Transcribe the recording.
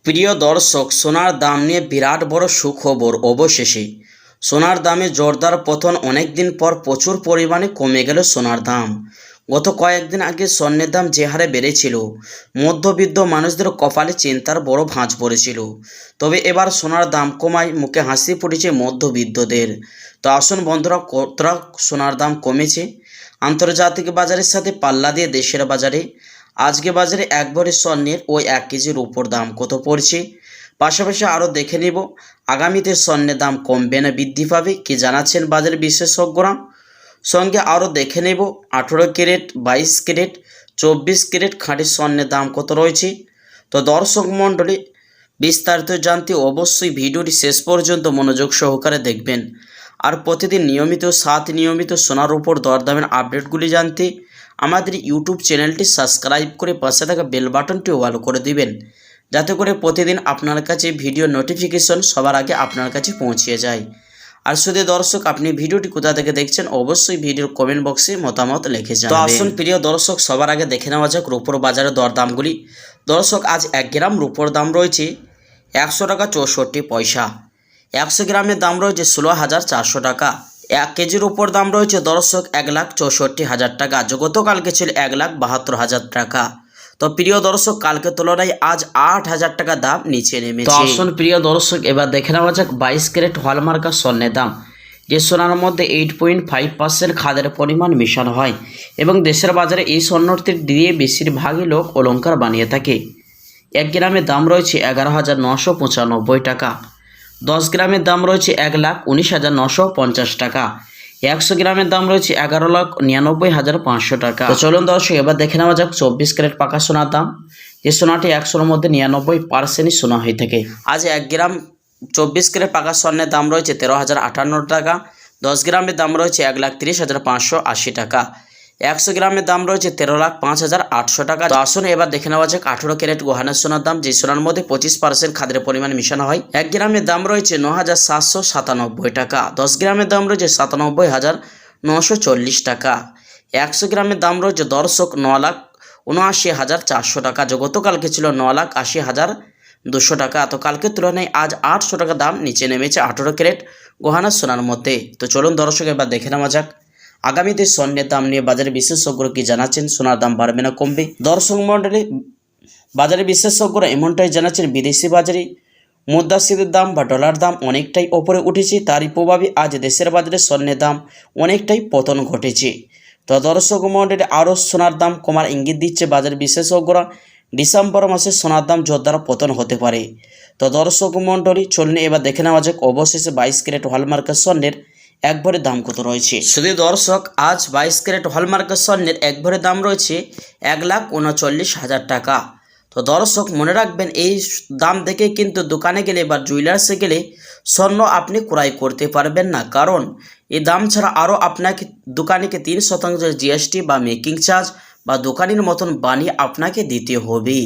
প্রিয় দর্শক, সোনার দাম নিয়ে বিরাট বড় সুখবর। অবশেষে সোনার দামে জোরদার পতন। অনেক দিন পর প্রচুর পরিমাণে কমে গেল সোনার দাম। গত কয়েকদিন আগে স্বর্ণের দাম যে হারে বেড়েছিল, মধ্যবিত্ত মানুষদের কপালে চিন্তার বড় ভাঁজ পড়েছিল। তবে এবার সোনার দাম কমায় মুখে হাসি ফুটেছে মধ্যবিত্তদের। তো আসুন বন্ধুরা, কতটা সোনার দাম কমেছে আন্তর্জাতিক বাজারের সাথে পাল্লা দিয়ে দেশের বাজারে। আজকে বাজারে এক ভরি স্বর্ণের ওই 1 কেজির উপর দাম কত পড়ছে, পাশাপাশি আরও দেখে নেব আগামীতে স্বর্ণের দাম কমবে না বৃদ্ধি পাবে কি জানাচ্ছেন বাজার বিশেষজ্ঞরা। সঙ্গে আরও দেখে নেব 18 ক্যারেট, 22 ক্যারেট, 24 ক্যারেট খাঁটি স্বর্ণের দাম কত রয়েছে। তো দর্শক মণ্ডলী, বিস্তারিত জানতে অবশ্যই ভিডিওটি শেষ পর্যন্ত মনোযোগ সহকারে দেখবেন। আর প্রতিদিন নিয়মিত সোনার উপর দরদামের আপডেটগুলি জানতে আমাদের ইউটিউব চ্যানেলটি সাবস্ক্রাইব করে পাশে থাকা বেল বাটনটি অল করে দিবেন, যাতে করে প্রতিদিন আপনার কাছে ভিডিও নোটিফিকেশন সবার আগে আপনার কাছে পৌঁছে যায়। আর শুধু দর্শক, আপনি ভিডিওটি কোথা থেকে দেখছেন অবশ্যই ভিডিওর কমেন্ট বক্সে মতামত লিখে যাবেন। তো আসুন প্রিয় দর্শক, সবার আগে দেখে নেওয়া যাক রূপোর বাজারের দরদামগুলি। দর্শক, আজ 1 গ্রাম রূপোর দাম রয়েছে 100 টাকা 64 পয়সা। 100 গ্রামের দাম রয়েছে 16,400 টাকা। 1 কেজির উপর দাম রয়েছে দর্শক 1,64,000 টাকা। গতকালকে ছিল 1,72,000 টাকা। তো প্রিয় দর্শক, কালকে তুলনায় আজ 8,000 টাকা দাম নিচে নেমেছে। তো আসুন প্রিয় দর্শক, এবার দেখে নেওয়া যাক 22 ক্যারেট হলমার্কা স্বর্ণের দাম। যে সোনার মধ্যে 8.5% খাদের পরিমাণ মেশানো হয় এবং দেশের বাজারে এই স্বর্ণটি দিয়ে বেশিরভাগই লোক অলংকার বানিয়ে থাকে। 1 গ্রামের দাম রয়েছে 11,995 টাকা। 10 গ্রামের দাম রয়েছে 1,19,950 টাকা। 100 গ্রামের দাম রয়েছে 11,99,500 টাকা। তো চলুন দর্শক, এবার দেখে নেওয়া যাক 24 ক্যারেট পাকা সোনার দাম। যে সোনাটি 100-র মধ্যে 99% সোনা হয়ে থাকে। আজ 1 গ্রাম 24 ক্যারেট পাকা স্বর্ণের দাম রয়েছে 13,058 টাকা। 10 গ্রামের দাম রয়েছে 1,30,580 টাকা। 100 গ্রামের দাম রয়েছে 13,05,800 টাকা। তো আসুন এবার দেখে নেওয়া যাক 18 ক্যারেট গহনার সোনার দাম। যে সোনার মধ্যে 25% খাদের পরিমাণ মিশানো হয়। 1 গ্রামের দাম রয়েছে 9,797 টাকা। 10 গ্রামের দাম রয়েছে 97,940 টাকা। 100 গ্রামের দাম রয়েছে দর্শক 9,79,400 টাকা। গতকালকে ছিল 9,80,200 টাকা। তো কালকের তুলনায় আজ 800 টাকা দাম নিচে নেমেছে 18 ক্যারেট গহনার সোনার মধ্যে। তো চলুন দর্শক, এবার দেখে নেওয়া যাক আগামীতে স্বর্ণের দাম নিয়ে বাজারে বিশেষজ্ঞরা কি জানাচ্ছেন। সোনার দাম বাড়বে না কমবে? দর্শক মণ্ডলী, বাজারে বিশেষজ্ঞরা এমনটাই জানাচ্ছেন, বিদেশি বাজারে মুদ্রাস্ফীতির দাম বা ডলার দাম অনেকটাই ওপরে উঠেছে। তারই প্রভাবে আজ দেশের বাজারে স্বর্ণের দাম অনেকটাই পতন ঘটেছে। তো দর্শক মণ্ডলী, আরও সোনার দাম কমার ইঙ্গিত দিচ্ছে বাজার বিশেষজ্ঞরা। ডিসেম্বর মাসে সোনার দাম জোরদার পতন হতে পারে। তো দর্শক মণ্ডলী, চলুন এবার দেখে নেওয়া যাক অবশেষে 22 ক্যারেট হলমার্কের স্বর্ণের 1 ভরির দাম কত রয়েছে। শুধু দর্শক, আজ 22 ক্যারেট হলমার্কের স্বর্ণের 1 ভরির দাম রয়েছে 1,39,000 টাকা। তো দর্শক মনে রাখবেন, এই দাম দেখে কিন্তু দোকানে গেলে বা জুয়েলার্সে গেলে স্বর্ণ আপনি ক্রয় করতে পারবেন না, কারণ এই দাম ছাড়া আরও আপনাকে দোকানিকে 3% জিএসটি বা মেকিং চার্জ বা দোকানের মতন বানিয়ে আপনাকে দিতে হবে।